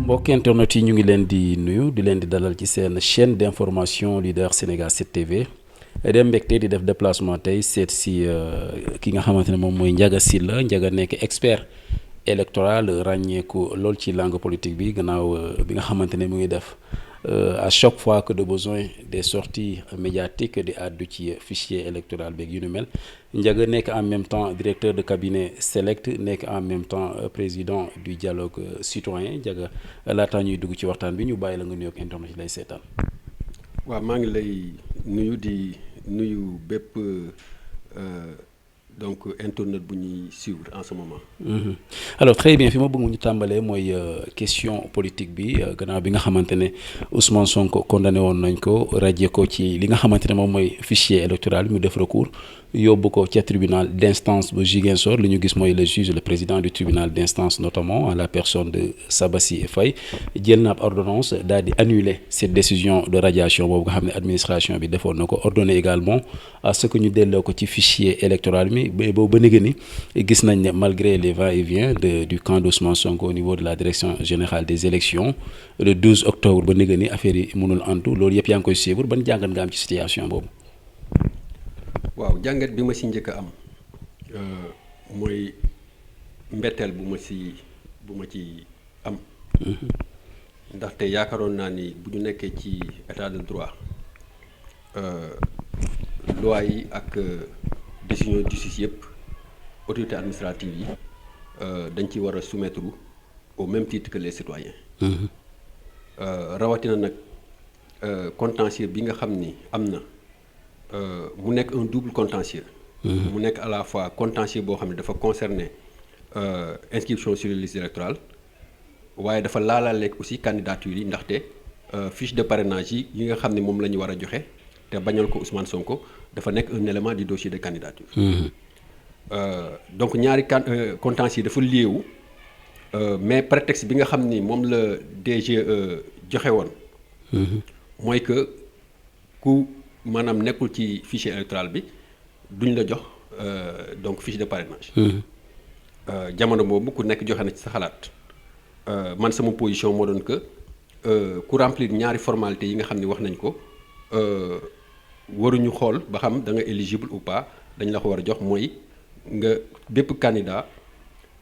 mbokk internet yi ñu ngi leen di nuyu di leen di dalal ci seen chaîne d'information leader Sénégal 7 TV dem mbégte di def déplacement tey seet si ki nga xamante ne moom mooy Ndiaga Sylla. Ndiaga nekk expert électoral ràññeeku lool ci langue politique bi gannaaw bi nga xamante ne mu ngi def à chaque fois que de besoin des sorties médiatiques di àddu ci fichier électoral beeg yu nu mel. Ndiaga nekk en même temps directeur de cabinet Select nekk en même temps président du dialogue citoyen. Ndiaga laataa ñuy dugg ci waxtaan bi ñu bàyyi la nga nuyoog internet yi lay seetaan. waaw maa ngi lay nuyu di nuyu bépp donc internet bu ñuy suivre en ce moment. Alors très bien fi ma bëgg ñu tàmbalee mooy question politique bi gannaaw bi nga xamante ne Ousmane Sonko condamné woon nañ ko radié ko ci li nga xamante ne moom mooy fichier électoral bi mu def recours yóbbu ko ca tribunal d'instance bu Ziguinchor li ñu gis mooy le juge le président du tribunal d'instance notamment en la personne de Sabassi Faye jël na ab ordonnance daal di annuler cette décision de radiation boobu nga xam ne administration bi defoon na ko ordonné également à ce que ñu delloo ko ci fichier électoral mi boobu ba léegi ni gis nañ ne malgré les va-et-vient du camp d'Ousmane Sonko au niveau de la direction générale des élections le 12 octobre ba léegi ni affaire yi mënul antu loolu yëpp yaa ngi koy suivre ban jàngat nga am ci situation boobu. waaw jàngat bi ma si njëkk a am mooy mbetteel bu ma ci am. ndaxte yaakaaroon naa ni bu ñu nekkee ci état de droit loi yi ak décision justice yëpp autorité administrative yi dañ ci war a soumettre au même titre que les citoyens. rawatina nag contentieux bi nga xam ni am na mu nekk un double contentieux. mu nekk à la fois contentieux boo xam ne dafa concerner inscription sur les listes électorales waaye dafa laalaaleeg aussi candidature yi ndaxte fiche de parrainage yi nga xam ne moom la ñu war a joxe te bañal ko Ousmane Sonko dafa nekk un élément du dossier de candidature. Donc ñaari contentieux dafa lié wu mais prétexte bi nga xam ni moom la DGE joxe woon. mooy que ku maanaam nekkul ci fichier électoral bi duñ la jox donc fiche de parrainage. jamono boobu ku nekk joxe na ci sa xalaat man sama position moo doon que ku remplir ñaari formalité yi nga xam ni wax nañ ko waruñu xool ba xam da nga éligible ou pas dañ la ko war a jox mooy nga bépp candidat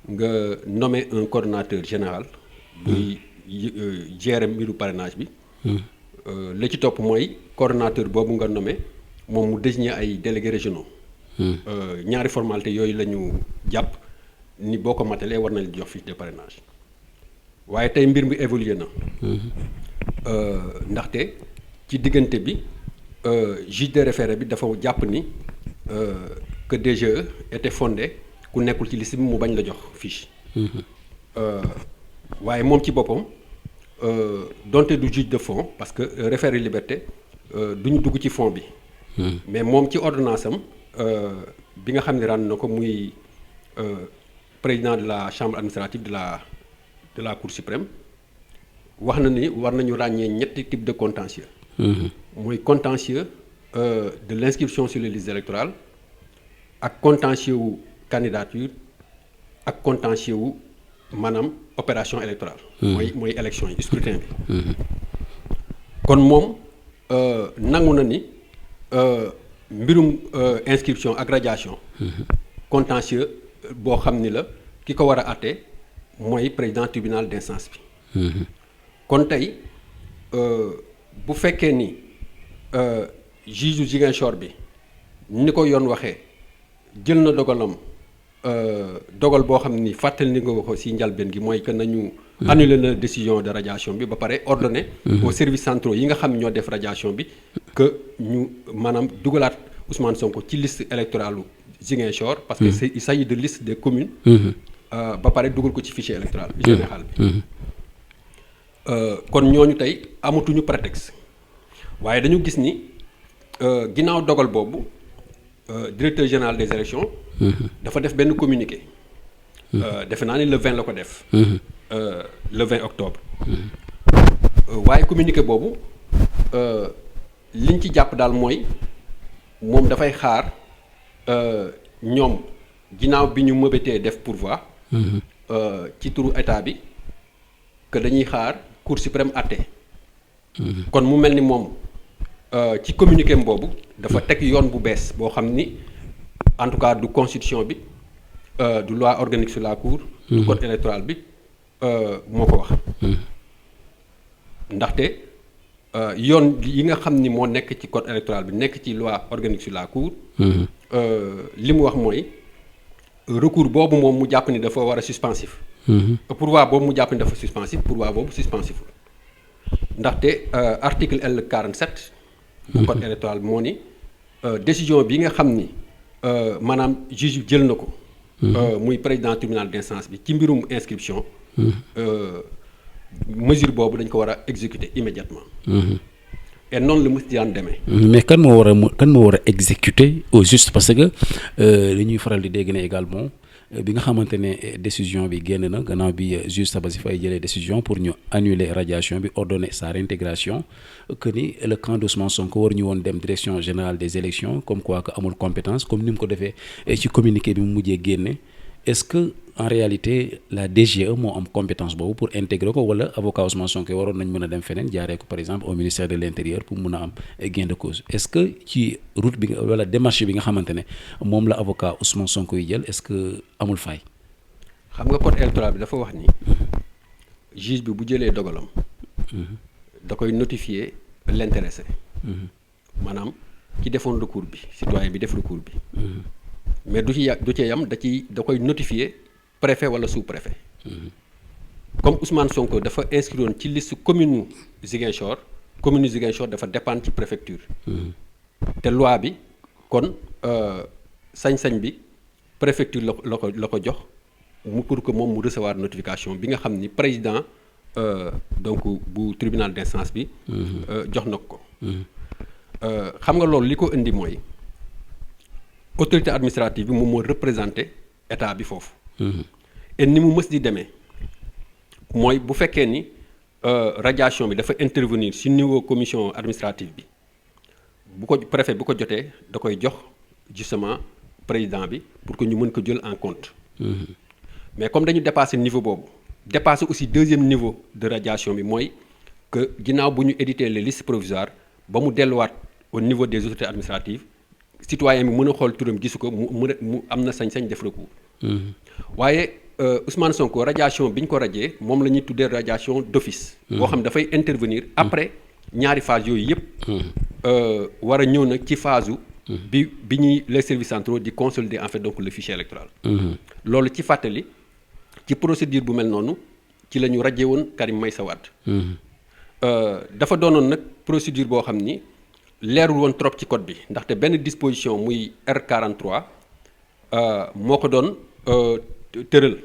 nga nommer un coordonnateur général. buy gérer mbiru parrainage bi. la ci topp mooy coordonnateur boobu nga nommé moom mu désigner ay délégués régionaux. ñaari formalité yooyu la ñu jàpp ni boo ko matalee war nañ jox fiche de parrainage waaye tey mbir mi évolué na. ndaxte ci diggante bi juge de référé bi dafa jàpp ni que DGE était fondé ku nekkul ci liste bi mu bañ la jox fiche. waaye moom ci boppam. donte du juge de fond parce que référé liberté duñu dugg ci fond bi. mais moom ci ordonnance am bi nga xam ne rànd na ko muy président de la chambre administrative de la cour suprême wax na ni war nañu ràññee ñetti type de contentieux. mooy contentieux de l'inscription sur les listes électorales ak contentieux wu candidature ak contentieux wu maanaam opération électorale. mooy élection yi scrutin bi. kon moom nangu na ni mbirum inscription ak radiation. contentieux boo xam ni la ki ko war a àtte mooy président tribunal d'instance bi. kon tey bu fekkee ni juge Ziguinchor bi ni ko yoon waxee jël na dogalam. dogal boo xam ni fàttali ni nga ko ci njalbeen gi mooy que nañu annuler na décision de radiation bi ba pare ordonné aux services centraux yi nga xam ñoo def radiation bi que ñu maanaam dugalaat Ousmane Sonko ci liste électorale Ziguinchor parce que il s'agit de liste des communes ba pare dugal ko ci fichier électoral général bi kon ñooñu tey amatuñu prétexte waaye dañu gis ni ginnaaw dogal boobu directeur général des élections dafa def benn communiqué. defe naa ni le 20 la ko def. le 20 octobre. waaye communiqué boobu liñ ci jàpp daal mooy moom dafay xaar ñoom ginnaaw bi ñu mëbëtee def pourvoi. ci turu état bi que dañuy xaar Cour suprême àtte. kon mu mel ni moom ci communiqué boobu dafa teg yoon bu bees boo xam ni en tout cas du constitution bi du loi organique sur la Cour. du code électoral bi moo ko wax. ndaxte yoon yi nga xam ni moo nekk ci code électoral bi nekk ci loi organique sur la Cour. li mu wax mooy recours boobu moom mu jàpp ni dafa war a suspensif. pourvoi boobu mu jàpp ni dafa suspensif pourvoi boobu suspensif ndaxte article L47. bu code électoral bi moo ni décision bi nga xam ni maanaam juge jël na ko. muy président tribunal d'instance bi ci mbirum inscription. mesure boobu dañ ko war a exécuter immédiatement. et noonu la mës di daan demee. mais kan moo war a exécuter au juste parce que li ñuy faral di dégg ne également bi nga xamante ne décision bi génn na gannaaw bi juge Sabassy Faye jëlee décision pour ñu annuler radiation bi ordonner sa réintégration que ni le camp d'Ousmane Sonko war ñu woon dem direction générale des élections comme quoi que amul compétence comme ni mu ko defee ci communiqué bi mu mujjee génne. Est-ce que en réalité la DGE moo am compétence boobu pour intégrer ko wala avocat Ousmane Sonko waroon nañ mën a dem feneen jaaree ko par exemple au ministère de l'Intérieur pour mun a am gain de cause est-ce que ci route bi nga wala démarche bi nga xamante ne moom la avocat Ousmane Sonko yi jël est-ce que amul faay. xam nga code électoral bi dafa wax ni juge bi bu jëlee dogalam. da koy notifier l'intéressé. maanaam ki defoon recours bi citoyen bi def recours bi. mais du ci yam da koy notifier préfet wala sous-préfet. comme Ousmane Sonko dafa inscrire ci liste commune Ziguinchor dafa dépendre ci préfecture. te loi bi kon sañ-sañ bi préfecture la ko jox mu pour que moom mu recevoir notification bi nga xam ni président donc bu tribunal d'instance bi. jox na ko. xam nga loolu li ko indi mooy. autorité administrative bi moom moo représenté état bi foofu. et ni mu mës di demee mooy bu fekkee ni radiation bi dafa intervenir ci niveau commission administrative bi bu ko préfet bu ko jotee da koy jox justement président bi pour que ñu mën ko jël en compte. mais comme dañu dépassé niveau boobu dépassé aussi deuxième niveau de radiation bi mooy que ginnaaw bu ñu éditer les listes provisoires ba mu delluwaat au niveau des autorités administratives. citoyen bi mën a xool turam gisu ko mu am na sañ-sañ def recours. waaye Ousmane Sonko radiation bi ñu ko radié moom la ñuy tuddee radiation d'office. boo xam dafay intervenir après ñaari phase yooyu yëpp. war a ñëw nag ci phase bi ñuy les services centraux di consolider en fait donc le fichier électoral. loolu ci fàttali ci procédure bu mel noonu ci la ñu radié woon Karim Meïssa Wade. dafa doonoon nag procédure boo xam ni. leerul woon trop ci code bi ndaxte benn disposition muy R43 moo ko doon tëral.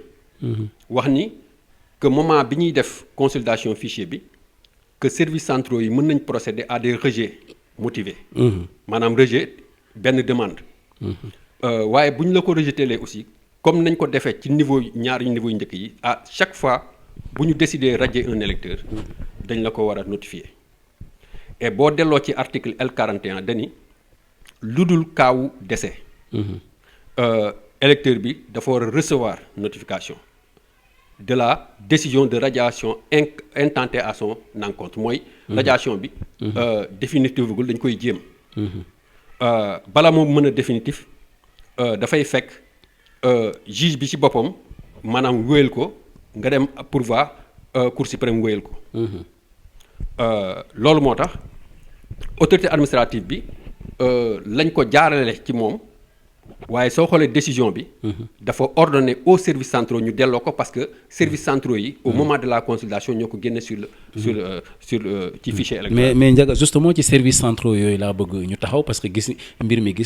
wax ni que moment bi ñuy def consolidation fichier bi que services centraux yi mën nañ procéder à des rejets motivés. maanaam rejet benn demande. waaye bu ñu la ko rejeté aussi comme nañ ko defee ci ñaari niveau yu njëkk yi à chaque fois bu ñu décider radier un électeur dañ la ko war a notifier. et boo delloo ci article L41 dani lu dul kaawu décès. électeur bi dafa war a recevoir notification de la décision de radiation intentée à son encontre mooy. radiation bi. définitive gul dañ koy jéem. bala moo mën a définitif dafay fekk juge bi ci boppam maanaam wéyal ko nga dem pourvoi Cour suprême wéyal ko. loolu moo tax autorité administrative bi lañ ko jaarale ci moom waaye soo xoolee décision bi. dafa ordonner aux services centraux ñu delloo ko parce que services centraux yi. au moment de la consultation ñoo ko génne sur ci fichier électoral. mais Ndiaga justement ci services centraux yooyu laa bëgg ñu taxaw parce que gis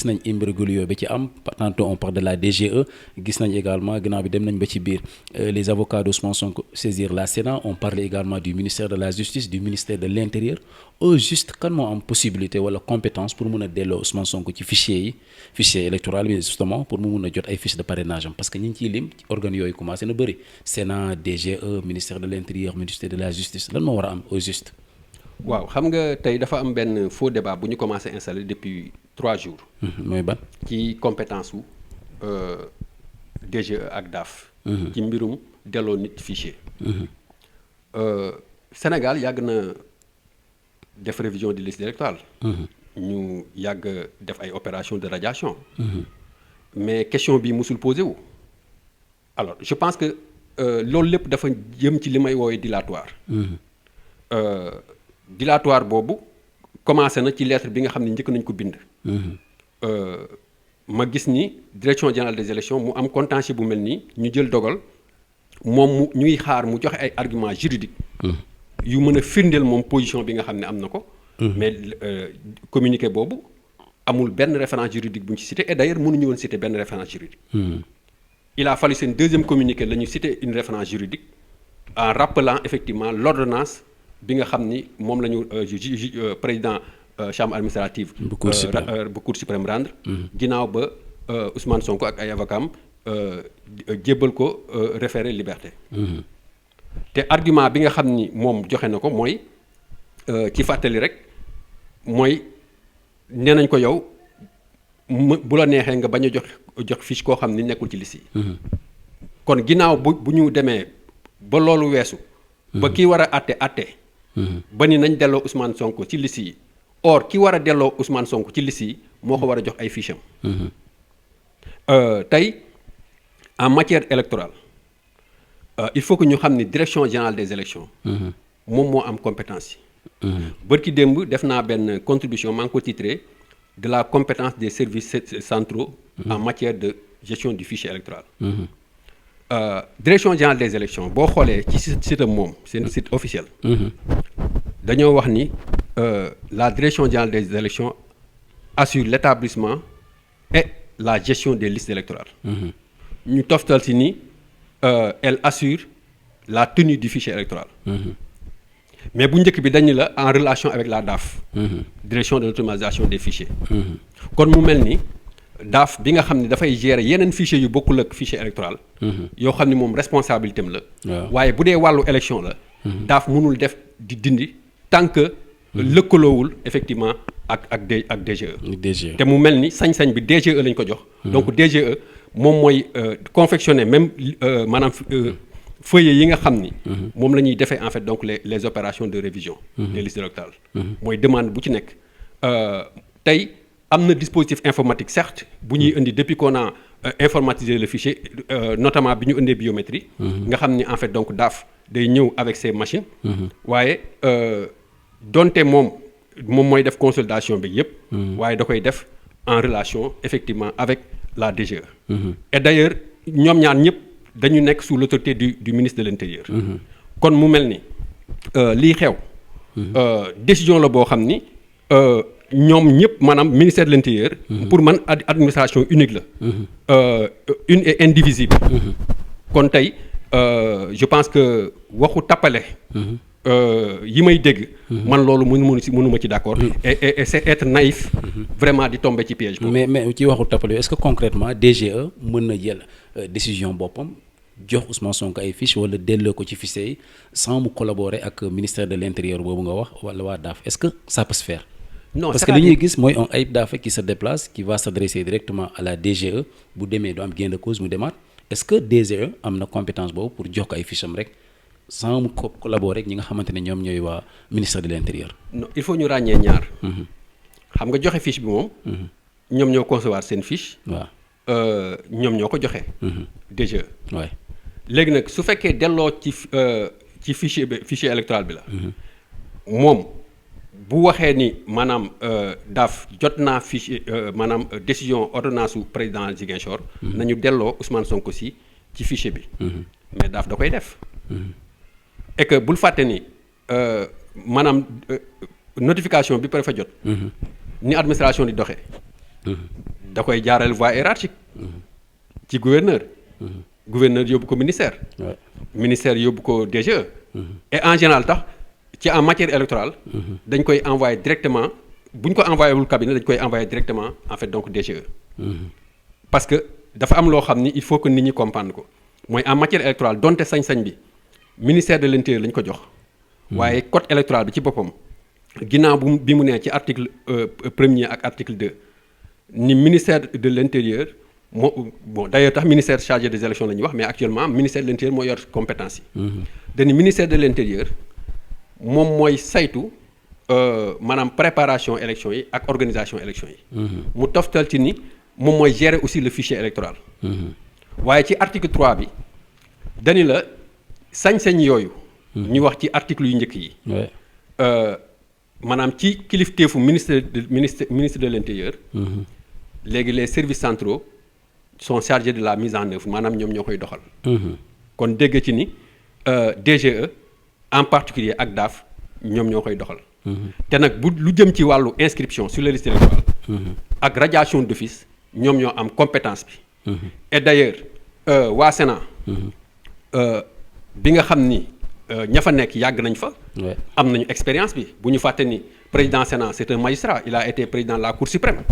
nañ imbroglio bi ci am tantôt on parle de la DGE gis nañ également gannaaw bi dem nañ ba ci biir les avocats d'Ousmane Sonko saisir la Sénat on parle également du ministère de la Justice du ministère de l'Intérieur au juste kan moo am possibilité wala compétence pour mun a delloo Ousmane Sonko ci fichier électoral bi justement pour mu mun a jot ay fiches de parrainage am parce que ñi ngi ciy lim organes yooyu commencé na bëri Sénat DGE ministère de l'Intérieur ministère de la Justice lan moo war a am au juste. waaw xam nga tey dafa am benn faux débat bu ñu commencé installer depuis 3 jours. mooy ban. ci compétence su DGE ak DAF. ci mbirum delloo nit fichier. Sénégal yàgg na def révision de liste électorale. ñu yàgg def ay opération de radiation. mais question bi musul posé wu. alors je pense que loolu lépp dafa jëm ci li may woowee dilatoire. dilatoire boobu commencé na ci lettre bi nga xam ne njëkk nañ ko bind. ma gis ni direction générale des élections mu am contentieux bu mel nii ñu jël dogal moom mu ñuy xaar mu joxe ay arguments juridiques. yu mën a firndeel moom position bi nga xam ne am na ko. mais communiqué boobu amul benn référence juridique bu ñu ci cité et d'ailleurs mënuñu woon cité benn référence juridique. il a fallu seen deuxième communiqué la ñu cité une référence juridique en rappelant effectivement l'ordonnance bi nga xam ni moom la ñu président chambre administrative bu cour suprême rendre ginnaaw ba Ousmane Sonko ak ay avocats jébbal ko référé liberté. te argument bi nga xam ni moom joxe na ko mooy ci fàttali rek mooy nee nañ ko yow bu la neexee nga bañ a jox fiche koo xam ni nekkul ci liste yi. kon ginnaaw bu ñu demee ba loolu weesu. ba kii war a àtte. ba ni nañ delloo Ousmane Sonko ci liste yi or ki war a delloo Ousmane Sonko ci liste yi moo ko war a jox ay fiches am. tey en matière électorale il faut que ñu xam ni direction générale des élections moom moo am compétence yi. bërki démb def naa benn contribution maa ngi ko titré de la compétence des services centraux en matière de gestion du fichier électoral. Direction générale des élections boo xoolee ci site moom seen site officiel. dañoo wax ni la direction générale des élections assure l'établissement et la gestion des listes électorales. ñu toftal si ni elle assure la tenue du fichier électoral. mais bu njëkk bi dañu la en relation avec la DAF. direction de l'automatisation des fichiers. kon mu mel ni DAF bi nga xam ne dafay gérer yeneen fichiers yu bokkul ak fichier électoral. yoo xam ne moom responsabilité am la. waaye bu dee wàllu élection la. DAF mënul def di dindi tant que lëkkaloowul effectivement ak DGE. te mu mel ni sañ-sañ bi DGE lañ ko jox. donc DGE moom mooy confectionner même maanaam. feuillet yi nga xam ni. moom la ñuy defee en fait donc les opérations de révision. des listes électorales. mooy demande bu ci nekk. tey am na dispositif informatique certes bu ñuy indi depuis qu'on a informatisé le fichier notamment bi ñu indee biométrie. nga xam ni en fait donc DAF day ñëw avec ses machines. waaye donte moom mooy def consolidation bi yépp. waaye da koy def en relation effectivement avec la DGE. et d'ailleurs ñoom ñaar ñëpp. dañu nekk sous l'autorité du ministre de l'Intérieur. kon mu mel ni lii xew. décision la boo xam ni ñoom ñëpp maanaam ministère de l'Intérieur. pour man administration unique la. une et indivisible. kon tey je pense que waxu tappale. yi may dégg. man loolu mënuma ci d'accord. et c'est être naïf. vraiment di tomber ci piège. mais ci waxu tappale est-ce que concrètement DGE mën na jël décision boppam. jox Ousmane Sonko ay fiches wala delloo ko ci fichier yi sans mu collaborer ak ministère de l'intérieur boobu nga wax wala waa DAF est-ce que ça peut se faire. non parce que li ñuy gis mooy un Ayib Daffé qui se déplace qui va s'adresser directement à la DGE bu demee du am gain de cause mu demaat est-ce que DGE am na compétence boobu pour jox ko ay fiches am rek sans mu collaborer ak ñi nga xamante ne ñoom ñooy waa ministère de l'intérieur. non il faut ñu ràññee ñaar. xam nga joxe fiche bi moom. ñoom ñoo concevoir seen fiche. waaw ñoom ñoo ko joxe. DGE. waay léegi nag su fekkee delloo ci fichier électoral bi la. moom bu waxee ni maanaam DAF jot naa fichier maanaam décision ordonnance su président Ziguinchor. nañu delloo Ousmane Sonko ci fichier bi. mais DAF da koy def. et que bul fàtte ni maanaam notification bi préfet jot. ni administration di doxee. da koy jaarale voie hiérarchique. ci gouverneur. gouverneur yóbbu ko ministère. ministère yóbbu ko DGE. et en général tax ci en matière électorale. dañ koy envoyer directement bu ñu ko envoyé wul cabinet dañ koy envoyer directement en fait donc DGE. parce que dafa am loo xam ni il faut que nit ñi comprendre ko mooy en matière électorale donte sañ-sañ bi ministère de l'intérieur lañ ko jox. waaye code électoral bi ci boppam ginnaaw bi mu nee ci article 1er ak article 2 ni ministère de l'intérieur. bon d'ailleurs tax ministère chargé des élections la ñuy wax mais actuellement ministère de l'intérieur moo yor compétence yi. dañu ministère de l'intérieur moom mooy saytu maanaam préparation élection yi ak organisation élection yi. mu toftal ci ni moom mooy gérer aussi le fichier électoral. waaye ci article 3 bi dañu la sañ-sañ yooyu. ñu wax ci article yu njëkk yi. maanaam ci kilifteefu ministre de l'intérieur. léegi les services centraux sont chargés de la mise en œuvre maanaam ñoom ñoo koy doxal. kon dégg ci ni DGE en particulier ak DAF ñoom ñoo koy doxal. te nag bu lu jëm ci wàllu inscription sur les listes électorales. ak radiation d'office ñoom ñoo am compétence bi. et d'ailleurs waa Sénat. bi nga xam ni ña fa nekk yàgg nañ fa. am nañu expérience bi bu ñu fàtte ni président Sénat c'est un magistrat il a été président de la Cour suprême.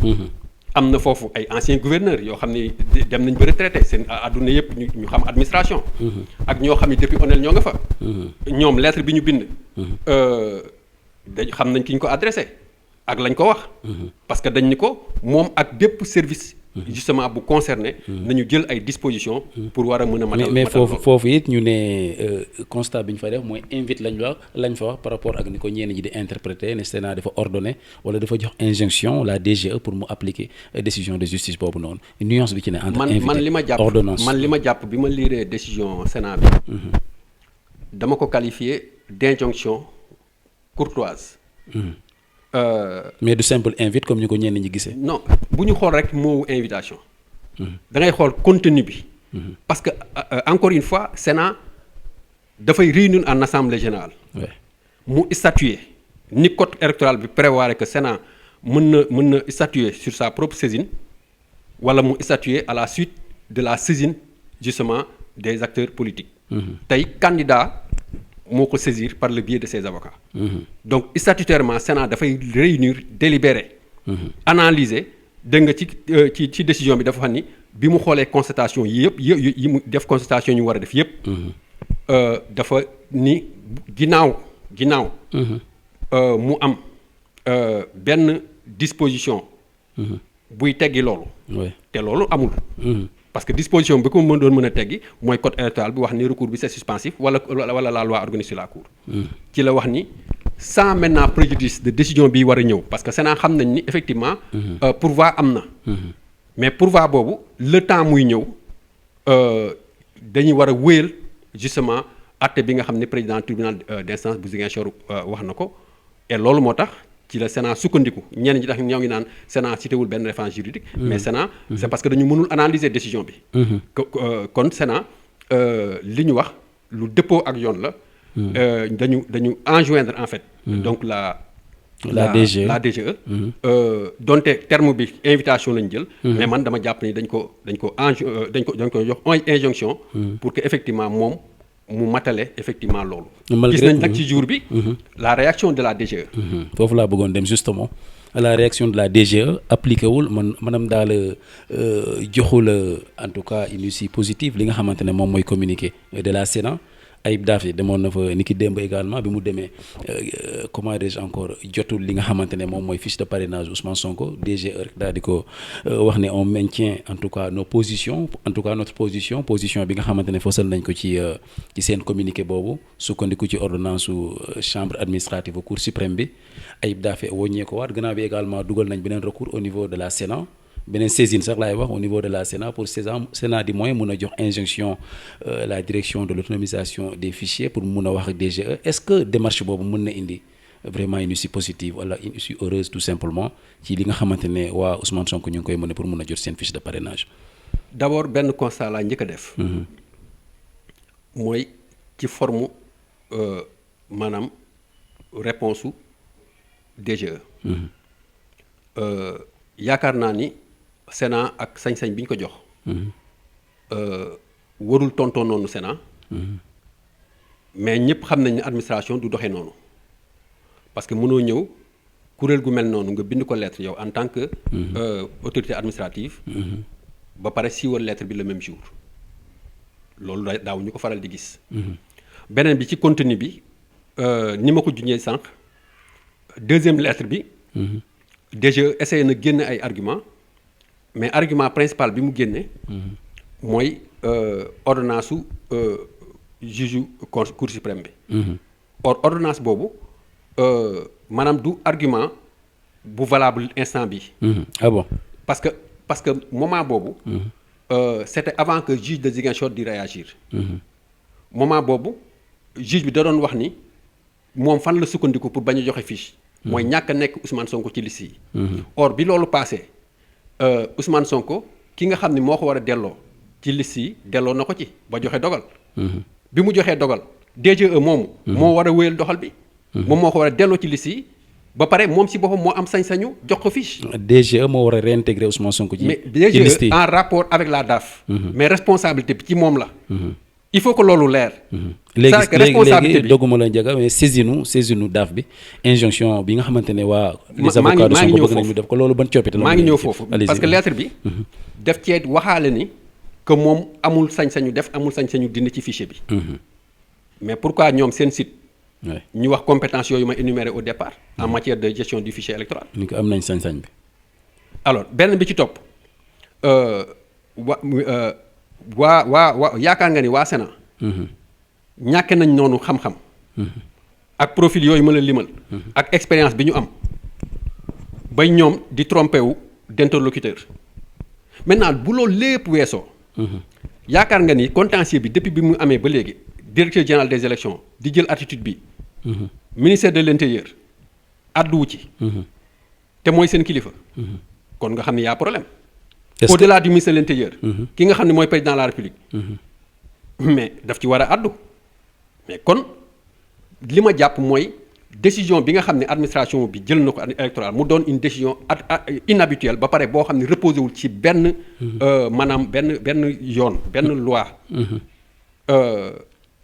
am na foofu ay anciens gouverneurs yoo xam ni dem nañ ba retraité seen àdduna yëpp ñu xam administration. ak ñoo xam ni depuis ONEL ñoo nga fa. ñoom lettre bi ñu bind. dañ xam nañ ki ñu ko adressé ak lañ ko wax. parce que dañ ni ko moom ak bépp service. justement bu concerné. nañu jël ay dispositions. pour war a mën a matal mais foofu it ñu ne constat bi ñu fa def mooy invite lañ fa wax par rapport ak ni ko ñenn ñi di interpréter ne Sénat dafa ordonné wala dafa jox injonction la DGE pour mu appliquer décision de justice boobu noonu nuance bi ci ne. entre invité ordonnance man li ma jàpp bi ma liiree décision Sénat bi. dama ko qualifier d'injonction courtoise. mais du simple invite comme ñu ko ñenn ñi gisee. non bu ñu xool rek moowu invitation. da ngay xool contenu bi. parce que encore une fois Sénat dafay réunir en assemblée générale. mu statuer ni code électoral bi prévoir que Sénat mën na statuer sur sa propre saisine wala mu statuer à la suite de la saisine justement des acteurs politiques. tey candidat moo ko saisir par le biais de ses avocats. donc statutairement Sénat dafay réunir délibérer. analyser dégg nga ci décision bi dafa xam ni bi mu xoolee constatation yi yëpp yi mu def constatation ñu war a def yëpp. dafa ni ginnaaw. mu am benn disposition. buy teggi loolu. te loolu amul. parce que disposition bi ko doon mën a teggi mooy code électoral bi wax ni recours bi c'est suspensif wala la loi organique sur la cour. ci la wax ni sans maintenant préjudice de décision bi war a ñëw parce que Sénat xam nañ ni effectivement. pourvoi am na. mais pourvoi boobu le temps muy ñëw dañuy war a wéyal justement acte bi nga xam ne président tribunal d'instance bu Ziguinchor wax na ko et loolu moo tax. ci la Sénat sukkandiku ñenn ñi tax ñoo ngi naan Sénat citéwul benn référence juridique. mais Sénat c'est parce que dañu mënul analyser décision bi. kon Sénat li ñu wax lu dëppoo ak yoon la. dañu enjoindre en fait. donc la DGE. donte terme bi invitation lañu jël. mais man dama jàpp ni dañ ko jox injonction. pour que effectivement moom. mu matale effectivement loolu. gis nañ nag ci jour bi. la réaction de la DGE. foofu laa bëggoon dem justement la réaction de la DGE appliqué wul maanaam daal joxul en tout cas une issue positive li nga xamante ne moom mooy communiqué de la Sénat Ayib Daffé demoon na fa ni ki démb également bi mu demee comment dirais-je encore jotul li nga xamante ne moom mooy fiche de parrainage Ousmane Sonko DGE rek daal di ko wax ne on maintient en tout cas nos positions en tout cas notre position bi nga xamante ne fësal nañ ko ci seen communiqué boobu sukkandiku ci ordonnance su chambre administrative Cour suprême bi Ayib Daffé wóññee ko waat gannaaw bi également dugal nañ beneen recours au niveau de la Sénat. beneen saisine sax laay wax au niveau de la Sénat pour Sénat di moins mun a jox injonction la direction de l'autonomisation des fichiers pour mun a wax ak DGE est-ce que démarche boobu mën na indi vraiment une issue positive wala une issue heureuse tout simplement ci li nga xamante ne waa Ousmane Sonko ñu ngi koy mën pour mun a jot seen fiche de parrainage. d'abord benn constat laa njëkk a def. mooy ci forme maanaam réponse su DGE. yaakaar naa ni. Sénat ak sañ-sañ bi ñu ko jox. warul tontoo noonu Sénat. mais ñëpp xam nañ ne administration du doxee noonu. parce que mënoo ñëw kuréel gu mel noonu nga bind ko lettre yow en tant que. autorité administrative. ba pare siiwal lettre bi le même jour. loolu daaw ñu ko faral di gis. beneen bi ci contenu bi ni ma ko junjee sànq deuxième lettre bi. DGE essayé na génne ay arguments. mais argument principal bi mu génne. mooy ordonnance su juge cour suprême bi. Or ordonnance boobu maanaam du argument bu valable instant bi. Ah bon. parce que moment boobu. C'était avant que juge de Ziguinchor di réagir. Moment boobu juge bi da doon wax ni moom fan la sukkandiku pour bañ a joxe fiche. mooy ñàkk a nekk Ousmane Sonko ci liste yi. Or bi loolu passé Ousmane Sonko ki nga xam ni moo ko war a delloo ci liste yi delloo na ko ci ba joxe dogal. bi mu joxee dogal DGE moomu. moo war a wéyal doxal bi. moom moo ko war a delloo ci liste yi ba pare moom si boppam moo am sañ-sañu jox ko fiche. DGE moo war a réintégrer Ousmane Sonko ci liste yi mais DGE en rapport avec la DAF. mais responsabilité bi ci moom la. il faut que loolu leer. léegi dogguma la njëkk mais saisinu DAF bi injonction bi nga xamante ne waa. les avocats de Sonko bëgg nañu def ko loolu ban coppite la. maa ngi ñëw foofu parce que lettre bi. def cee waxaale ni que moom amul sañ-sañu def amul sañ-sañu dindi ci fichier bi. mais pourquoi ñoom seen site. ñu wax compétence yooyu ma énuméré au départ. en matière de gestion du fichier électoral. ni ko am nañ sañ-sañ bi. alors benn bi ci topp waa yaakaar nga ni waa Sénat. ñàkk nañ noonu xam-xam. ak profil yooyu ma la limal. ak expérience bi ñu am. bay ñoom di trompé wu d'interlocuteur. maintenant bu loolu lépp weesoo. yaakaar nga ni contentieux bi depuis bi mu amee ba léegi directeur général des élections di jël attitude bi. ministère de l'intérieur àdduwu ci. te mooy seen kilifa. kon nga xam ne y a problème. au-delà du ministère de l'intérieur. ki nga xam ne mooy président de la république. mais daf ci war a àddu. mais kon li ma jàpp mooy décision bi nga xam ne administration bi jël na ko électorale mu doon une décision inhabituelle ba pare boo xam ne reposé wul ci benn. maanaam benn yoon benn loi.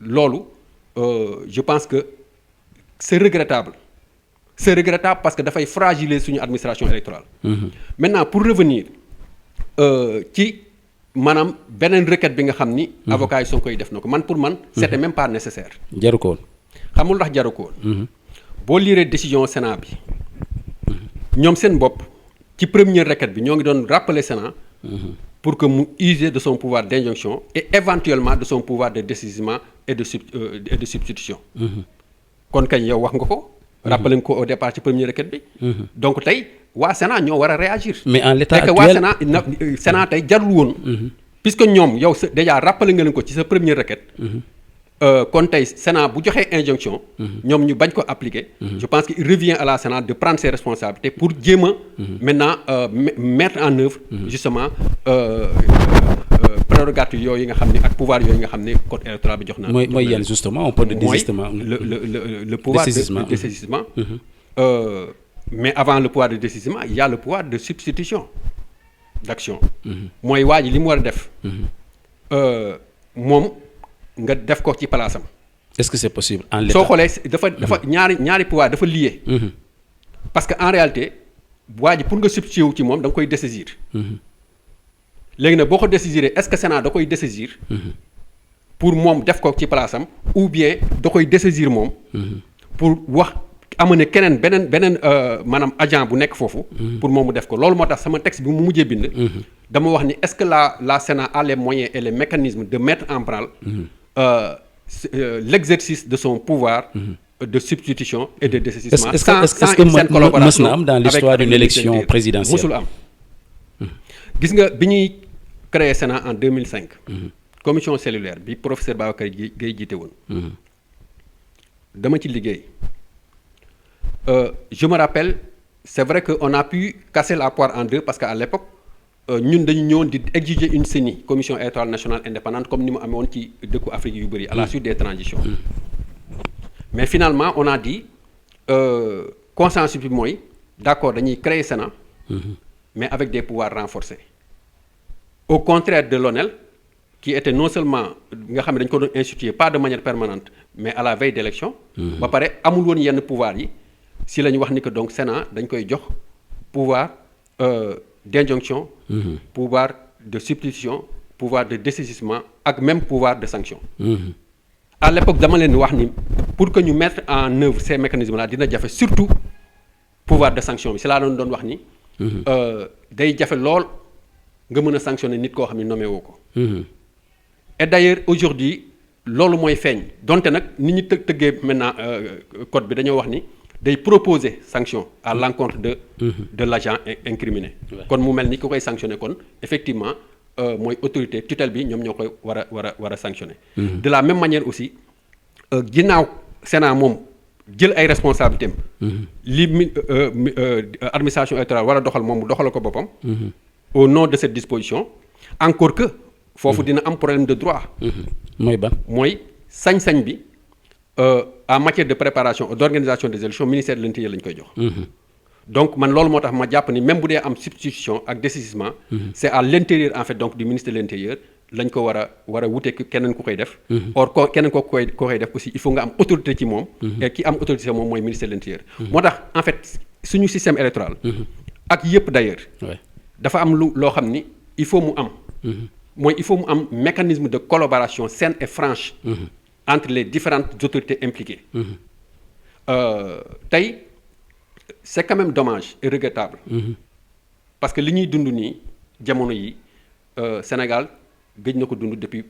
loolu je pense que c'est regrettable parce que dafay fragiliser suñu administration électorale. Maintenant pour revenir ci maanaam beneen requête bi nga xam ni. avocats yi Sonko koy def na ko man pour man. c'était même pas nécessaire. jaru ko woon. xamul ndax jaru ko woon. boo liiree décision Sénat bi ñoom seen bopp ci première requête bi ñoo ngi doon rappeler Sénat. pour que mu use de son pouvoir d'injonction et éventuellement de son pouvoir de dessaisissement et de substitution. kon kañ yow wax nga ko. rappelé nga ko au départ ci première requête bi. donc tey waa Sénat ñoo war a réagir. mais en l'état actuel waa Sénat tey jarul woon. puisque ñoom yow déjà rappelé nga leen ko ci sa première requête. kon tey Sénat bu joxee injonction. ñoom ñu bañ ko appliquer. je pense qu'il revient à la Sénat de prendre ses responsabilités pour jéem a maintenant mettre en œuvre justement prérogative yooyu nga xam ne ak pouvoir yooyu nga xam ne code électoral bi jox na. mooy yan justement on parle de désistement. le pouvoir de dessaisissement. mais avant le pouvoir de dessaisissement il y a le pouvoir de substitution d'action. mooy waa ji li mu war a def. moom. nga def ko ci palaasam. est-ce que c'est possible en l'état soo xoolee dafa ñaari pouvoir dafa lié. parce que en réalité waa ji pour nga substituer wu ci moom da nga koy dessaisir. léegi nag boo ko dessaisiree est-ce que Sénat da koy dessaisir. pour moom def ko ci palaasam ou bien da koy dessaisir moom. pour wax amener keneen beneen maanaam agent bu nekk foofu. pour moom mu def ko loolu moo tax sama texte bi mu mujjee bind. dama wax ni est-ce que la Sénat a les moyens et les mécanismes de mettre en branle. L'exercice de son pouvoir de substitution et de dessaisissement sans une saine collaboration mës na am dans l'histoire d'une élection présidentielle musul am. gis nga bi ñuy créer Sénat en 2005. commission cellulaire bi professeur Babacar Gueye jiite woon. dama ci liggéey. Je me rappelle c'est vrai que on a pu casser la poire en deux parce que à l'époque ñun dañu ñëwoon di exiger une CENI commission électorale nationale indépendante comme ni mu amee woon ci dëkku Afrique yu bëri à la suite des transitions. mais finalement on a dit consensus bi mooy d'accord dañuy créer Sénat. mais avec des pouvoirs renforcés. au contraire de l'ONEL qui était non seulement nga xam ne dañu ko doon instituer pas de manière permanente mais à la veille d'élection. ba pare amul woon yenn pouvoir yi si la ñu wax ni que donc Sénat dañ koy jox pouvoir d'injonction. pouvoir de substitution pouvoir de dessaisissement ak même pouvoir de sanction. à l'époque dama leen wax ni pour que ñu mettre en œuvre ces mécanismes là dina jafe surtout pouvoir de sanction bi si laa doon wax ni. day jafe lool nga mën a sanctionner nit koo xam ne nommé woo ko. et d'ailleurs aujourd'hui loolu mooy feeñ donte nag nit ñi tëggee maintenant code bi dañoo wax ni day proposer sanction à l'encontre de l'agent incriminé. kon mu mel ni ku koy sanctionner kon effectivement mooy autorité tutelle bi ñoom ñoo koy war a sanctionner. de la même manière aussi ginnaaw Sénat moom jël ay responsabilités am. li administration électorale war a doxal moom mu doxal ko boppam. au nom de cette disposition encore que foofu dina am problème de droit. mooy ban mooy sañ-sañ bi en matière de préparation et d'organisation des élections ministère de l'Intérieur lañ koy jox. donc man loolu moo tax ma jàpp ni même bu dee am substitution ak dessaisissement. c'est à l'intérieur en fait donc du ministère de l'Intérieur lañ ko war a wute keneen ku koy def. or keneen ko koy def aussi il faut nga am autorité ci moom. et ki am autorité ci moom mooy ministère de l'Intérieur. moo tax en fait suñu système électoral. ak yëpp d'ailleurs. dafa am loo xam ni il faut mu am. mooy il faut mu am mécanisme de collaboration saine et franche. entre les différentes autorités impliquées. tey c'est quand même dommage et regrettable. parce que li ñuy dund nii jamono yi Sénégal gëj na ko dund depuis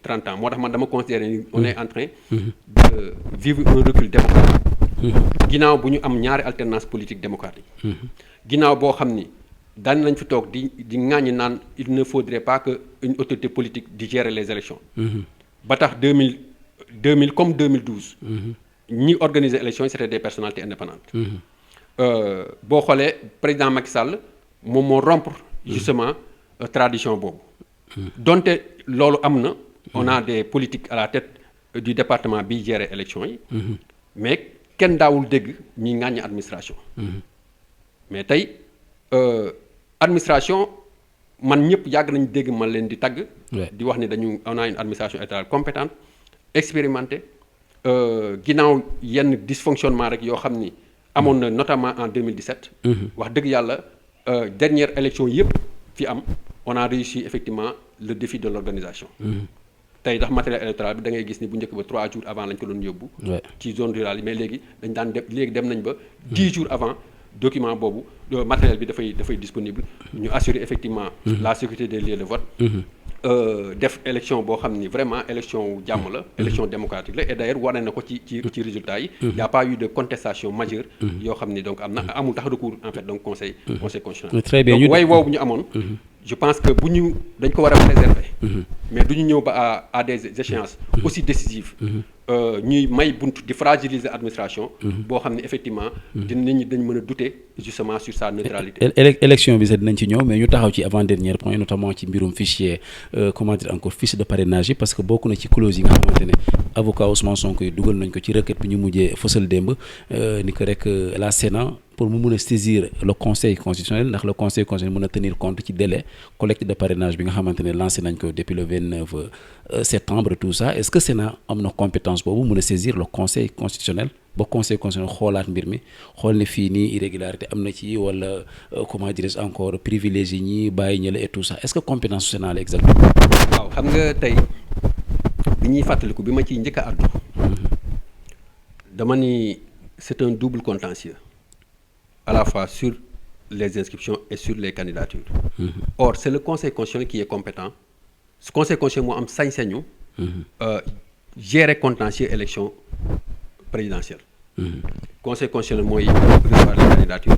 30 ans moo tax man dama considérer ni on est en train de vivre un recul démocratique. ginnaaw bu ñu am ñaari alternance politique démocratique. ginnaaw boo xam ni daan nañ fi toog di ŋàññi naan il ne faudrait pas que une autorité politique di gérer les élections. ba tax 2000 comme 2012. ñi organiser élections yi c'était des personnalités indépendantes. boo xoolee président Macky Sall moom moo rompre justement tradition boobu. donte loolu am na. on a des politiques à la tête du département bi gérer élections yi. mais kenn daawul dégg ñi ŋàññi administration. mais tey administration man ñëpp yàgg nañu dégg ma leen di tagg. di wax ni on a une administration électorale compétente expérimentée ginnaaw yenn dysfonctionnement rek yoo xam ni amoon na notamment en 2017. wax dëgg yàlla dernière élection yëpp fi am on a réussi effectivement le défi de l'organisation. tey ndax matériel électoral bi da ngay gis ni bu njëkk ba 3 jours avant lañ ko doon yóbbu. ci zone rurale yi mais léegi léegi dem nañ ba 10 jours avant document boobu matériel bi dafay disponible ñu assurer effectivement la sécurité des lieux de vote. def élection boo xam ni vraiment élection jàmm la. élection démocratique la et d'ailleurs wane na ko ci résultats yi. y a pas eu de contestation majeure. yoo xam ni donc amul tax recours en fait donc conseil constitutionnel. très bien donc way woowu ñu amoon. je pense que dañ ko war a préserver. mais du ñu ñëw ba à des échéances aussi décisives. ñuy may bunt di fragiliser administration. boo xam ne effectivement nit ñi dañ mën a douter justement sur sa neutralité. élection bi sax dinañ ci ñëw mais ñu taxaw ci avant dernier point notamment ci mbirum fichier comment dire encore fiche de parrainage yi parce que bokk na ci clause yi nga xamante ne avocat Ousmane Sonko yi dugal nañ ko ci requête bi ñu mujjee fësal démb ni que rek la Sénat pour mu mën a saisir le conseil constitutionnel ndax le conseil constitutionnel mën a tenir compte ci délai collecte de parrainage bi nga xamante ne lancé nañ ko depuis le 29 septembre tout ça est-ce que Sénat am na compétence boobu mën a saisir le conseil constitutionnel ba conseil constitutionnel xoolaat mbir mi xool ne fii nii irrégularité am na ci wala comment dirais-je encore privilégié ñi bàyyi ñëla et tout ça est-ce que compétence Sénat la exactement. waaw xam nga tey bi ñuy fàttaliku bi ma ciy njëkk a àddu dama ni c'est un double contentieux à la fois sur les inscriptions et sur les candidatures. Or c'est le conseil constitutionnel qui est compétent ce conseil constitutionnel moo am sañ-sañu gérer contentieux élection présidentielle. Conseil constitutionnel mooy recevoir les candidatures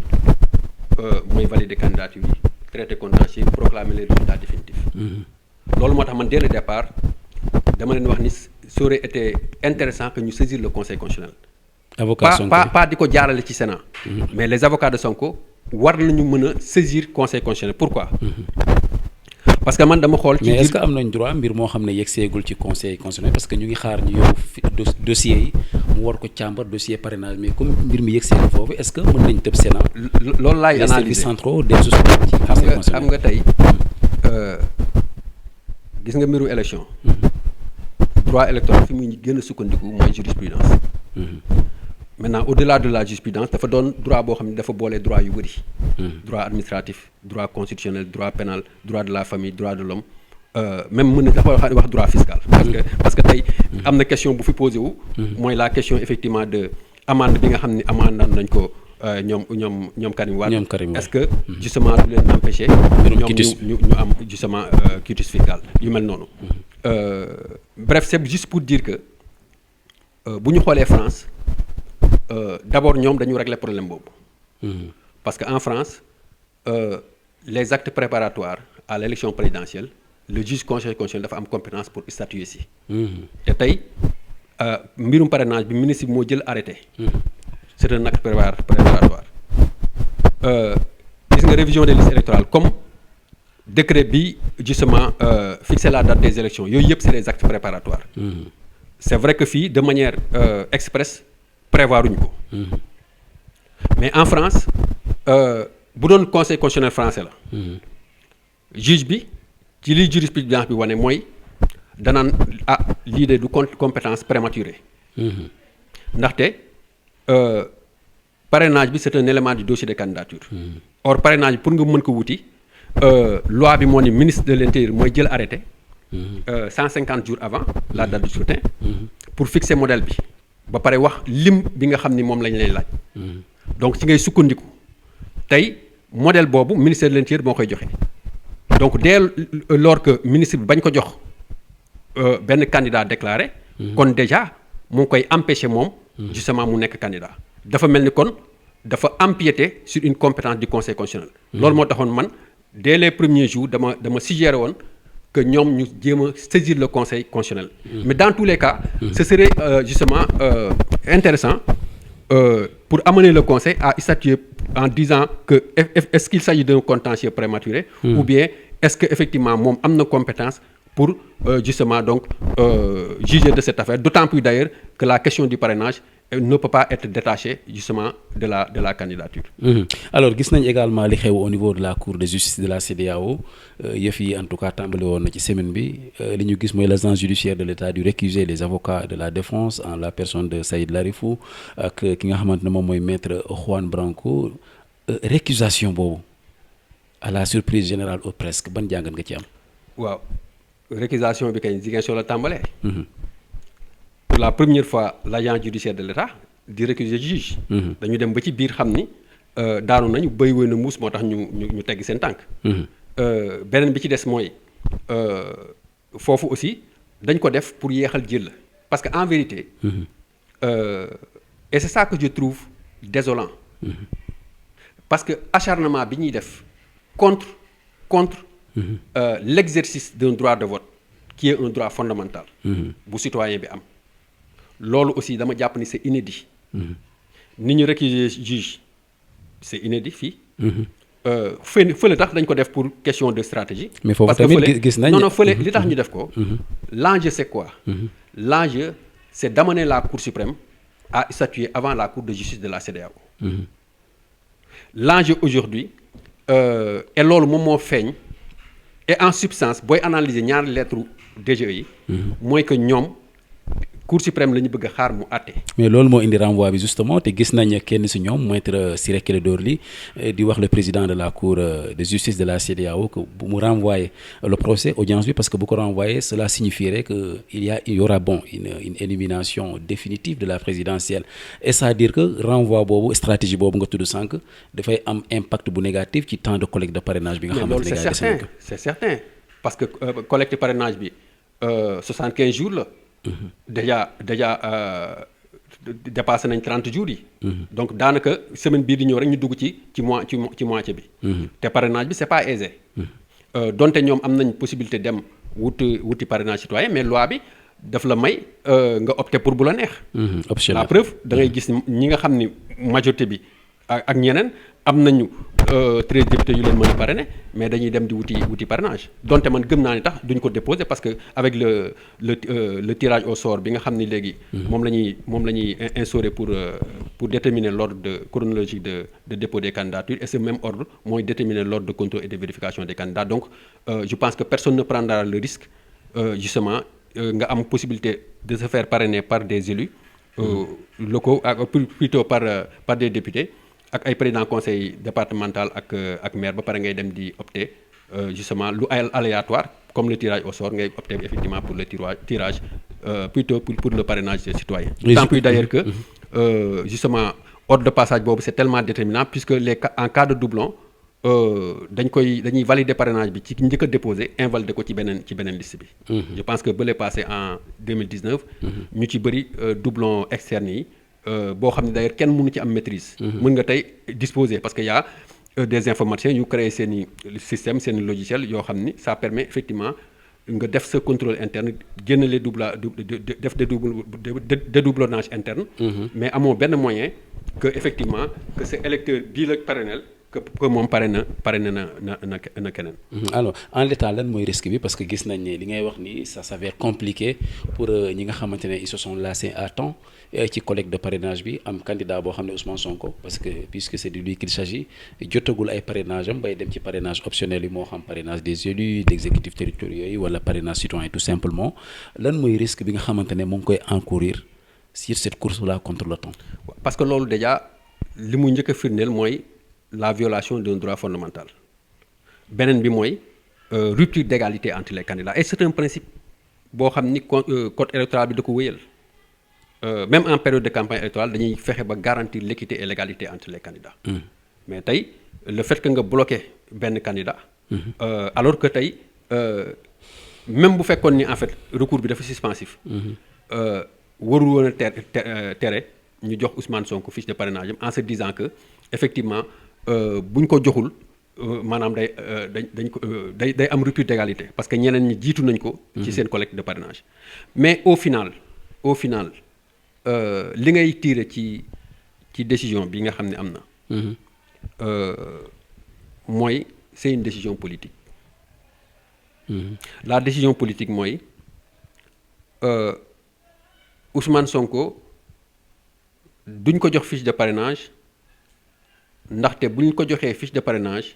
mooy valider candidature yi traiter contentieux proclamer les résultats définitifs. loolu moo tax man dès le départ dama leen wax ni ça aurait été intéressant que ñu saisir le conseil constitutionnel. avocat Sonko pas di ko jaarale ci Sénat. mais les avocats de Sonko war nañu mën a saisir conseil constitutionnel pourquoi. parce que man dama xool. ci mais est-ce que am nañ droit mbir moo xam ne yegg seegul ci conseil constitutionnel parce que ñu ngi xaar ñu yóbbu dossier yi mu war ko càmbar dossier parrainage mais comme mbir mi yegg seegul foofu est-ce que mën nañ tëb Sénat. loolu laay analyser les services centraux des suspects ci conseil constitutionnel xam nga tey gis nga mbiru élection. droit électoral fi muy gën a sukkandiku mooy jurisprudence. maintenant au-delà de la jurisprudence dafa doon droit boo xam ne dafa boole droit yu bëri. droit administratif droit constitutionnel droit pénal droit de la famille droit de l'homme même mën na dafa wax droit fiscal. parce que tey am na question bu fi posé wu. mooy la question effectivement de amende bi nga xam ne amende nañ ko ñoom Karim Wade. est-ce que justement du leen empêcher. ñu am justement quitus fiscal yu mel noonu. bref c'est juste pour dire que bu ñu xoolee France d'abord ñoom dañu régler problème boobu. Parce que en France les actes préparatoires à l'élection présidentielle le juge conseil constitutionnel dafa am compétence pour statuer si. te tey mbirum parrainage bi ministre bi moo jël arrêté. c'est un acte préparatoire. Gis nga révision des listes électorales comme décret bi justement fixer la date des élections yooyu yëpp c'est des actes préparatoires. C'est vrai que fii de manière express prévoiruñu ko. Mais en France bu doon conseil constitutionnel français la. Juge bi ci li jurisprudence bi wane mooy danaan lii de du compétence prématurée. Ndaxte parrainage bi c'est un élément du dossier de candidature. Or parrainage bi pour nga mën ko wuti loi bi moo ni ministre de l'intérieur mooy jël arrêté. 150 jours avant la date du scrutin. Pour fixer modèle bi ba pare wax lim bi nga xam ni moom lañ lay laaj. Donc ci ngay sukkandiku tey modèle boobu ministère de l'intérieur moo koy joxe. Donc dès lors que ministre bi bañ ko jox benn candidat déclaré. kon déjà mu ngi koy empêcher moom. justement mu nekk candidat. dafa mel ni kon dafa empiéter sur une compétence du conseil constitutionnel. loolu moo taxoon man dès les premiers jours dama suggéré woon que ñoom ñu jéem a saisir le conseil constitutionnel. Mais dans tous les cas. Ce serait justement intéressant pour amener le conseil à statuer en disant que est-ce qu'il s'agit d'un contentieux prématuré. Ou bien est-ce que effectivement moom am na compétence pour justement donc juger de cette affaire, d'autant plus d'ailleurs que la question du parrainage ne peut pas être détachée justement de la candidature. Alors gis nañ également li xew au niveau de la cour de justice de la CEDEAO yëf yi en tout cas tàmbali woon na ci semaine bi li ñu gis mooy l'agence judiciaire de l'État du récuser les avocats de la défense en la personne de Saïd Larifou ak ki nga xamante ne moom mooy maître Juan Branco récusation boobu à la surprise générale ou presque ban jàngat nga ci am. Waaw récusation bi kañ Ziguinchor la tàmbalee. Pour la première fois l'agence judiciaire de l'État di récuser juge. dañu dem ba ci biir xam ni daanu nañu béy wéy na muus moo tax ñu tegg seen tànk. beneen bi ci des mooy foofu aussi dañ ko def pour yeexal jël parce que en vérité. Et c'est ça que je trouve désolant. Parce que acharnement bi ñuy def contre l'exercice d'un droit de vote qui est un droit fondamental. bu citoyen bi am. loolu aussi dama jàpp ni c'est inédit. ni ñu récuser juge c'est inédit fii. fële tax dañ ko def pour question de stratégie. mais foofu tamit gis nañ non fële li tax ñu def ko. L'enjeu c'est quoi. L'enjeu c'est d'amener la Cour suprême à statuer avant la Cour de justice de la CEDEAO. L'enjeu aujourd'hui et loolu moom moo feeñ et en substance booy analyser ñaari lettre DGE yi. mooy que ñoom. Cour suprême la ñu bëgg a xaar mu àtte. Mais loolu moo indi renvoi bi justement te gis nañ kenn ci ñoom maître Ciré Clédor Ly di wax le président de la cour de justice de la CEDEAO que bu mu renvoyer le procès audience bi parce que bu ko renvoyer cela signifierait que il y aura une élimination définitive de la présidentielle et c'est-à-dire que renvoi boobu stratégie boobu nga tudd sànq dafay am impact bu négatif ci temps de collecte de parrainage bi nga xamante ne c'est certain parce que collecte parrainage bi 75 jours la. déjà dépassé nañ 30 jours yi. Donc daanaka semaine bii di ñëw rek ñu dugg ci moitié bi. te parrainage bi c'est pas aisé. donte ñoom am nañ possibilité dem wuti parrainage citoyen mais loi bi daf la may nga opter pour bu la neex. Optionnel. La preuve da ngay gis ñi nga xam ni majorité bi ak ñeneen am nañu 13 députés yu leen mën a parrainer mais dañuy dem di wuti parrainage donte man gëm naa ni tax duñ ko déposer parce que avec le tirage au sort bi nga xam ni léegi. moom la ñuy instaurer pour déterminer l'ordre chronologique de dépôt des candidatures et ce même ordre mooy déterminer l'ordre de contrôle et de vérification des candidats donc je pense que personne ne prendra le risque justement nga am possibilité de se faire parrainer par des élus locaux plutôt par des députés. ak ay président conseil départemental ak maire ba pare ngay dem di opter justement lu aléatoire comme le tirage au sort ngay opter effectivement pour le tirage plutôt pour le parrainage des citoyens. Tant plus d'ailleurs que justement ordre de passage boobu c'est tellement déterminant puisque en cas de doublon dañuy valider parrainage bi ci njëkk a déposé invalider ko ci beneen liste bi. Je pense que bële passé en 2019. ñu ci bëri doublon externe yi boo xam ne d'ailleurs kenn mënu ci am maîtrise. mën nga tey disposer parce que y a des informaticiens yu créé seeni système seeni logiciel yoo xam ni ça permet effectivement nga def sa contrôle interne génne les def dédoublonnage interne. mais amoo benn moyen que effectivement que sa électeur bii la parrainel que moom parrainé na keneen. alors en l'état lan mooy risque bi parce que gis nañ ne li ngay wax ni ça s'avère compliqué pour ñi nga xamante ne ils se sont lassés à temps ci collecte de parrainage bi am candidat boo xam ne Ousmane Sonko parce que puisque c'est de lui qu'il s'agit jotagul ay parrainage am bay dem ci parrainage optionnel yi moo xam parrainage des élus d'exécutifs territoriaux yi wala parrainage citoyen tout simplement lan mooy risque bi nga xamante ne mu ngi koy encourir sur cette course-là contre le temps. parce que loolu déjà li mu njëkk a firndeel mooy la violation d'un droit fondamental beneen bi mooy rupture d'égalité entre les candidats et c'est un principe boo xam ni code électoral bi da ko wéyal même en période de campagne électorale dañuy fexe ba garantir l'équité et l'égalité entre les candidats. mais tey le fait que nga bloqué benn candidat. alors que tey même bu fekkoon ni en fait recours bi dafa suspensif. warul woon a tere ñu jox Ousmane Sonko fiche de parrainage am en se disant que effectivement buñ ko joxul maanaam dañ ko day am rupture d'égalité parce que ñeneen ñi jiitu nañ ko. ci seen collecte de parrainage. mais au final li ngay tirer ci décision bi nga xam ne am na. mooy c'est une décision politique. La décision politique mooy Ousmane Sonko duñ ko jox fiche de parrainage ndaxte buñ ko joxee fiche de parrainage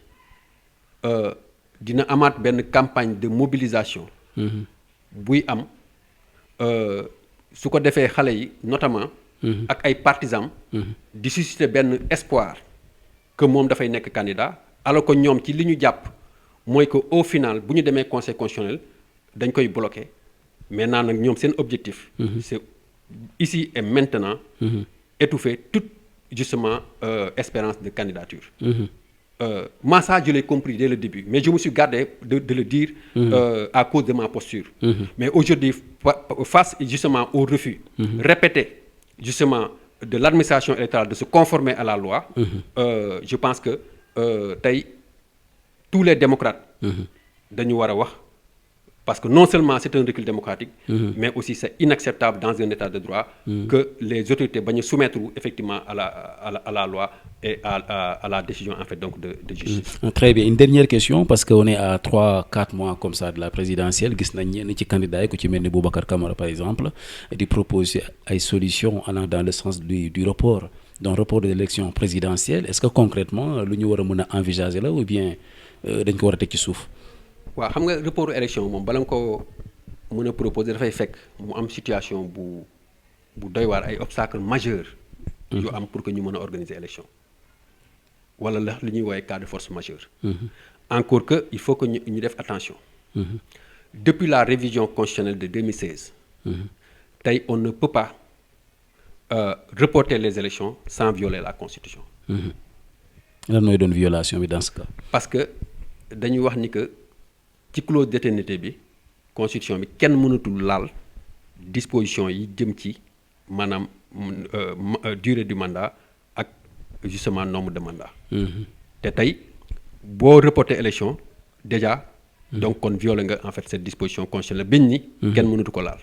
dina amaat benn campagne de mobilisation. buy am su ko defee xale yi notamment. ak ay partisans. di susciter benn espoir que moom dafay nekk candidat alors que ñoom ci li ñu jàpp mooy que au final bu ñu demee conseil constitutionnel dañ koy bloquer maintenant nag ñoom seen objectif. c'est ici et maintenant. étouffer toute justement espérance de candidature. Moi ça je l'ai compris dès le début mais je me suis gardé de le dire. À cause de ma posture. Mais aujourd'hui face justement au refus. répété justement de l'administration électorale de se conformer à la loi. Je pense que tey tous les démocrates. dañu war a wax parce que non seulement c'est un recul démocratique. Mais aussi c'est inacceptable dans un état de droit. Que les autorités bañ a soumettre effectivement à la loi et à la décision en fait donc de justice. Très bien, une dernière question parce que on est à 3-4 mois comme ça de la présidentielle gis nañ ñenn ci candidat yi ku ci mel ni Boubacar Camara par exemple di proposer ay solutions allant dans le sens du report d'un report de l'élection présidentielle est-ce que concrètement lu ñu war a mën a envisager la ou bien dañ ko war a teg ci suuf. waaw xam nga report élection moom bala nga ko mën a proposer dafay fekk mu am situation bu doy waar ay obstacles majeurs. yu am pour que ñu mën a organiser élection. wala la li ñuy woowee cas de force majeure. Encore que il faut que ñu def attention. Depuis la révision constitutionnelle de 2016. tey on ne peut pas reporter les élections sans violer la constitution. lan mooy doon violation bi dans ce cas. parce que dañuy wax ni que ci clause d'éternité bi constitution bi kenn mënatul laal disposition yi jëm ci maanaam durée du mandat ak justement nombre de mandats. te tey boo reporter élection déjà. donc kon violer nga en fait cette disposition constitutionnelle biñ ni. kenn mënatu ko laal.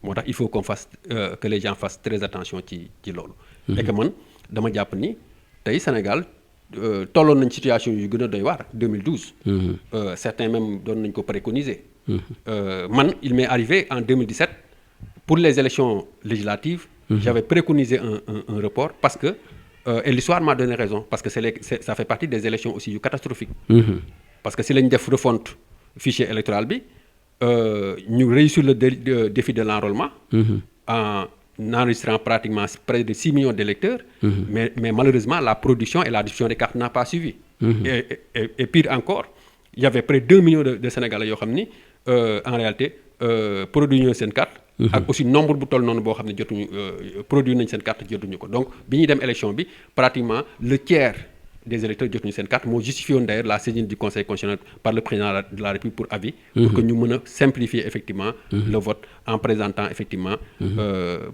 moo tax il faut qu'on fasse que les gens fassent très attention ci loolu. et que man dama jàpp ni tey Sénégal. tolloon nañ situation yu gën a doy waar 2012. Certains même doon nañ ko préconiser. Man il m'est arrivé en 2017 pour les élections législatives. J'avais préconisé un report parce que et l'histoire m'a donné raison parce que ça fait partie des élections aussi yu catastrophiques. Parce que si lañ def refonte fichier électoral bi ñu réussir le défi de l'enrôlement. En enregistrant pratiquement près de 6 millions d'électeurs, mais malheureusement la production et la diffusion des cartes n'a pas suivi. Et pire encore, il y avait près de 2 millions de Sénégalais yoo xam ni en réalité produit ñu seen carte. ak aussi nombre bu toll noonu boo xam ne jotuñu produit nañ seen carte jotuñu ko donc bi ñuy dem élection bi pratiquement le tiers des électeurs jotuñu seen carte moo justifié woon d'ailleurs la saisine du conseil constitutionnel par le président de la République pour avis pour que ñu mën a simplifier effectivement le vote en présentant effectivement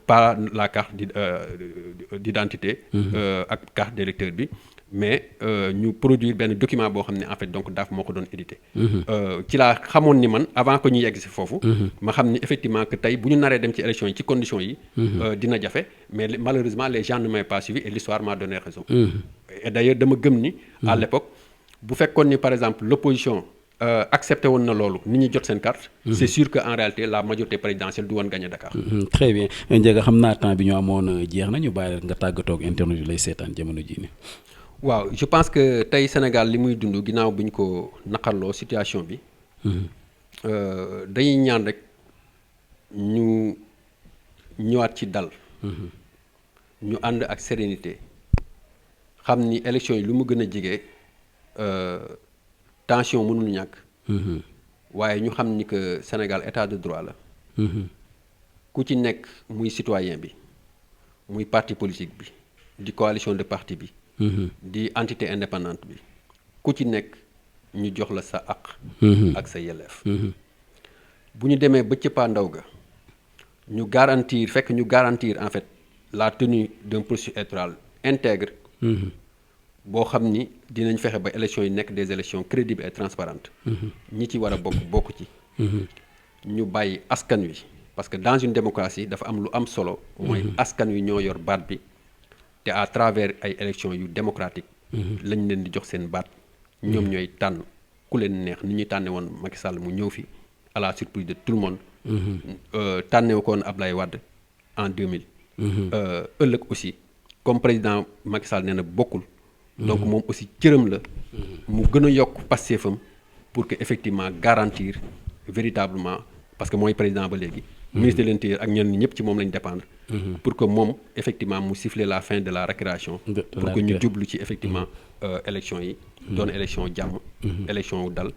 pas la carte d'identité ak carte d'électeur bi mais ñu produire benn document boo xam ne en fait donc DAF moo ko doon édité ci laa xamoon ni man avant que ñu yegg si foofu ma xam ni effectivement que tey bu ñu naree dem ci élection yi ci conditions yi dina jafe mais malheureusement les gens ne m'ont pas suivi et l'histoire m'a donné raison et d'ailleurs dama gëm ni à l'époque bu fekkoon ni par exemple l'opposition accepté woon na loolu nit ñi jot seen carte c'est sûr que en réalité la majorité présidentielle du woon gagner Dakar très bien Ndiaga xam naa temps bi ñu amoon jeex na ñu bàyyi nga tàggatoo ak internet yi lay seetaan jamono jii nii waaw je pense que tey Sénégal li muy dund ginnaaw bi ñu ko naqarloo situation bi dañuy ñaan rek ñu ñëwaat ci dal ñu ànd ak sérénité xam ni élection yi lu mu gën a jege tension mënul ñàkk waaye ñu xam ni que Sénégal état de droit la ku ci nekk muy citoyen bi muy parti politique bi di coalition de parti bi di entité indépendante bi ku ci nekk ñu jox la sa àq ak sa yelleef bu ñu demee ba cëppaandaw ga ñu garantir en fait la tenue d'un processus électoral intègre boo xam ni dinañ fexe ba élections yi nekk des élections crédibles et transparentes ñi ci war a bokk ci ñu bàyyi askan wi parce que dans une démocratie dafa am lu am solo mooy askan wi ñoo yor baat bi te à travers ay élections yu démocratique lañ leen di jox seen baat ñoom ñooy tànn ku leen neex ni ñuy tànne woon Macky Sall mu ñëw fi à la surprise de tout le monde tànne ko woon Ablaye Wade en 2000 ëllëg aussi comme président Macky Sall nee na bokkul donc moom aussi cëram la mu gën a yokk passeefam pour que effectivement garantir véritablement parce que mooy président ba léegi ministre de l'Intérieur ak ñenn ñëpp ci moom lañ dépendre pour que moom effectivement mu siffler la fin de la récréation pour que ñu jublu ci effectivement élection yi doon élection jàmm élection wu dal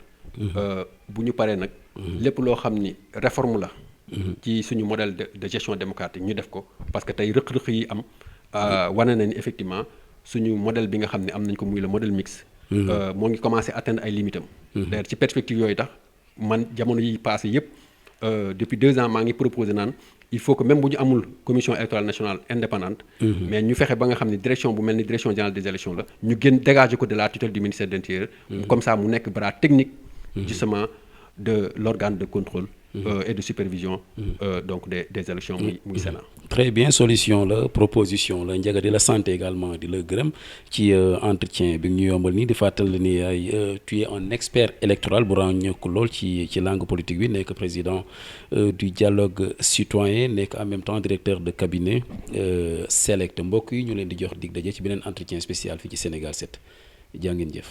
bu ñu paree nag lépp loo xam ni réforme la ci suñu modèle de gestion démocratique ñu def ko parce que tey rëq-rëq yi am wane na ni effectivement suñu modèle bi nga xam ne am nañ ko muy le modèle mixte moo ngi commencé atteindre ay limitam d'ailleurs ci perspective yooyu tax man jamono yi passé yëpp depuis 2 ans maa ngi proposé naan il faut que même bu ñu amul commission électorale nationale indépendante mais ñu fexe ba nga xam ne direction bu mel ni direction générale des élections la ñu gën dégager ko de la tutelle du ministère de l'Intérieur comme ça mu nekk bras technique justement de l'organe de contrôle et de supervision donc des élections muy Sénat. Très bien, solution la proposition la Ndiaga di la santé également di la gërëm ci entretien bi ñu yombal nii di fàttali ni ay tu es un expert électoral bu ràññeeku lool ci langue politique bi nekk président du dialogue citoyen nekk en même temps directeur de cabinet Select mbokk yi ñu leen di jox dig daje ci beneen entretien spécial fii ci Sénégal 7 jaa ngeen jëf.